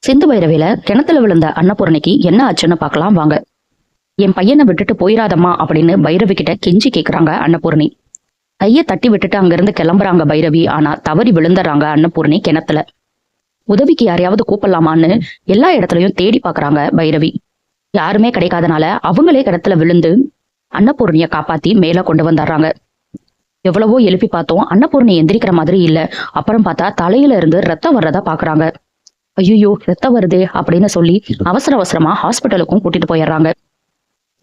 சிந்து பைரவில கிணத்துல விழுந்த அன்னபூரணிக்கு என்ன ஆச்சுன்னு பார்க்கலாம் வாங்க. என் பையனை விட்டுட்டு போயிராதம்மா அப்படின்னு பைரவி கிட்ட கெஞ்சி கேக்குறாங்க அன்னபூரணி. கையை தட்டி விட்டுட்டு அங்கிருந்து கிளம்புறாங்க பைரவி. ஆனா தவறி விழுந்துறாங்க அன்னபூரணி கிணத்துல. உதவிக்கு யாரையாவது கூப்பிடலாமான்னு எல்லா இடத்துலயும் தேடி பாக்குறாங்க பைரவி. யாருமே கிடைக்காதனால அவங்களே கிணத்துல விழுந்து அன்னபூரணிய காப்பாத்தி மேல கொண்டு வந்துடுறாங்க. எவ்வளவோ எழுப்பி பார்த்தோம், அன்னபூரணி எந்திரிக்கிற மாதிரி இல்ல. அப்புறம் பார்த்தா தலையில இருந்து ரத்தம் வர்றதா பாக்குறாங்க. ஐயோ ரத்தம் வருதே அப்படின்னு சொல்லி அவசர அவசரமா ஹாஸ்பிட்டலுக்கும் கூட்டிட்டு போயிடுறாங்க.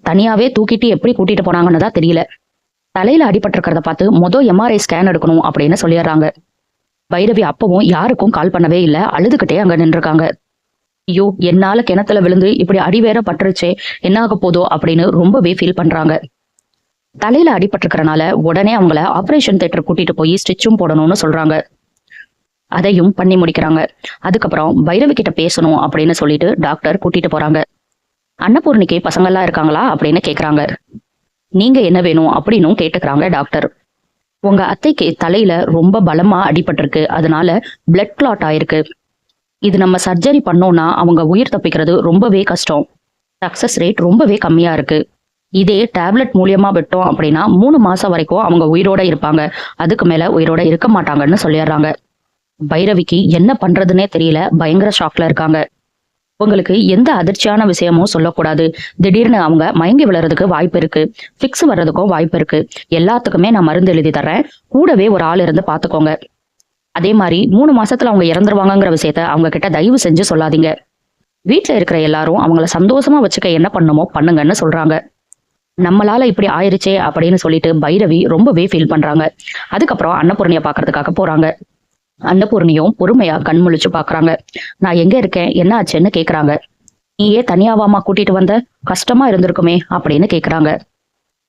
தனியாவே தூக்கிட்டு எப்படி கூட்டிட்டு போனாங்கன்னு தான் தெரியல. தலையில அடிபட்டிருக்கிறத பார்த்து எம்ஆர்ஐ ஸ்கேன் எடுக்கணும் அப்படின்னு சொல்லிடுறாங்க. பைரவி அப்பவும் யாருக்கும் கால் பண்ணவே இல்லை, அழுதுகிட்டே அங்க நின்றுருக்காங்க. ஐயோ என்னால கிணத்துல விழுந்து இப்படி அடி வேற பட்டுருச்சே, என்ன ஆக போதோ அப்படின்னு ரொம்பவே ஃபீல் பண்றாங்க. தலையில அடிபட்டிருக்கிறனால உடனே அவங்கள ஆபரேஷன் தியேட்டர் கூட்டிட்டு போய் ஸ்டிச்சும் போடணும்னு சொல்றாங்க. அதையும் பண்ணி முடிக்கிறாங்க. அதுக்கப்புறம் பைரவி கிட்ட பேசணும் அப்படின்னு சொல்லிட்டு டாக்டர் கூட்டிட்டு போறாங்க. அன்னபூர்ணிக்கு பசங்கள்லாம் இருக்காங்களா அப்படின்னு கேக்குறாங்க. நீங்க என்ன வேணும் அப்படின்னு கேட்டுக்கிறாங்க டாக்டர். உங்க அத்தைக்கு தலையில ரொம்ப பலமா அடிபட்டிருக்கு, அதனால பிளட் கிளாட் ஆயிருக்கு. இது நம்ம சர்ஜரி பண்ணோம்னா அவங்க உயிர் தப்பிக்கிறது ரொம்பவே கஷ்டம். சக்சஸ் ரேட் ரொம்பவே கம்மியா இருக்கு. இதே டேப்லெட் மூலியமா விட்டோம் அப்படின்னா 3 மாசம் வரைக்கும் அவங்க உயிரோட இருப்பாங்க, அதுக்கு மேல உயிரோட இருக்க மாட்டாங்கன்னு சொல்லிடுறாங்க. பைரவிக்கு என்ன பண்றதுன்னே தெரியல, பயங்கர ஷாக்ல இருக்காங்க. உங்களுக்கு எந்த அதிர்ச்சியான விஷயமும் சொல்லக்கூடாது. திடீர்னு அவங்க மயங்கி விழுறதுக்கு வாய்ப்பு இருக்கு, ஃபிக்ஸ் வர்றதுக்கும் வாய்ப்பு இருக்கு. எல்லாத்துக்குமே நான் மருந்து எழுதி தர்றேன், கூடவே ஒரு ஆள் இருந்து பாத்துக்கோங்க. அதே மாதிரி 3 மாசத்துல அவங்க இறந்துருவாங்கங்கிற விஷயத்த அவங்க கிட்ட தயவு செஞ்சு சொல்லாதீங்க. வீட்டுல இருக்கிற எல்லாரும் அவங்கள சந்தோஷமா வச்சுக்க என்ன பண்ணுமோ பண்ணுங்கன்னு சொல்றாங்க. நம்மளால இப்படி ஆயிருச்சே அப்படின்னு சொல்லிட்டு பைரவி ரொம்பவே ஃபீல் பண்றாங்க. அதுக்கப்புறம் அன்னபூரணிய பாக்குறதுக்காக போறாங்க. அன்னபூர்ணியும் பொறுமையா கண் முழிச்சு பாக்குறாங்க. நான் எங்க இருக்கேன், என்ன ஆச்சுன்னு கேக்குறாங்க. நீயே தனியாவாமா கூட்டிட்டு வந்த, கஷ்டமா இருந்திருக்குமே அப்படின்னு கேக்குறாங்க.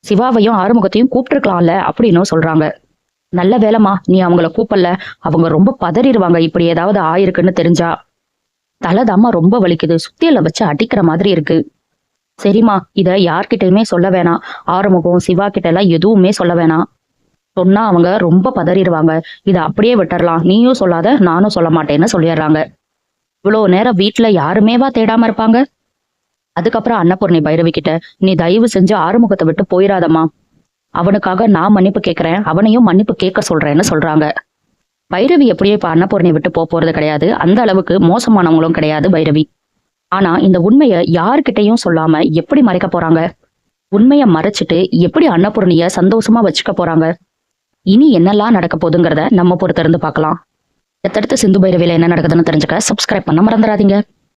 சிவாவையும் ஆறுமுகத்தையும் கூப்பிட்டுருக்கலாம்ல அப்படின்னு சொல்றாங்க. நல்ல வேலைமா நீ அவங்கள கூப்பிடல, அவங்க ரொம்ப பதறிடுவாங்க இப்படி ஏதாவது ஆயிருக்குன்னு தெரிஞ்சா. தலைதாம்மா ரொம்ப வலிக்குது, சுத்தியல வச்சு அடிக்கிற மாதிரி இருக்கு. சரிம்மா இத யார்கிட்டயுமே சொல்ல வேணாம், ஆறுமுகம் சிவா கிட்ட எல்லாம் எதுவுமே சொல்ல வேணாம். சொன்னா அவங்க ரொம்ப பதறிடுவாங்க, இத அப்படியே விட்டுறலாம், நீயும் சொல்லாத நானும் சொல்ல மாட்டேன்னு சொல்லிடுறாங்க. இவ்வளவு நேரம் வீட்டுல யாருமேவா தேடாம இருப்பாங்க. அதுக்கப்புறம் அன்னபூர்ணி பைரவி கிட்ட, நீ தயவு செஞ்சு ஆறுமுகத்தை விட்டு போயிடாதம்மா, அவனுக்காக நான் மன்னிப்பு கேட்கிறேன், அவனையும் மன்னிப்பு கேட்க சொல்றேன்னு சொல்றாங்க. பைரவி எப்படியோ இப்ப அன்னபூர்ணி விட்டு போறது கிடையாது, அந்த அளவுக்கு மோசமானவங்களும் கிடையாது பைரவி. ஆனா இந்த உண்மைய யாருக்கிட்டையும் சொல்லாம எப்படி மறைக்க போறாங்க? உண்மைய மறைச்சிட்டு எப்படி அன்னபூர்ணிய சந்தோஷமா வச்சுக்க போறாங்க? இனி என்னெல்லாம் நடக்க போகுதுங்கிறத நம்ம பொறுத்திருந்து பார்க்கலாம். அடுத்தடுத்து சிந்து பைரவியில என்ன நடக்குதுன்னு தெரிஞ்சுக்க சப்ஸ்கிரைப் பண்ண மறந்துடாதீங்க.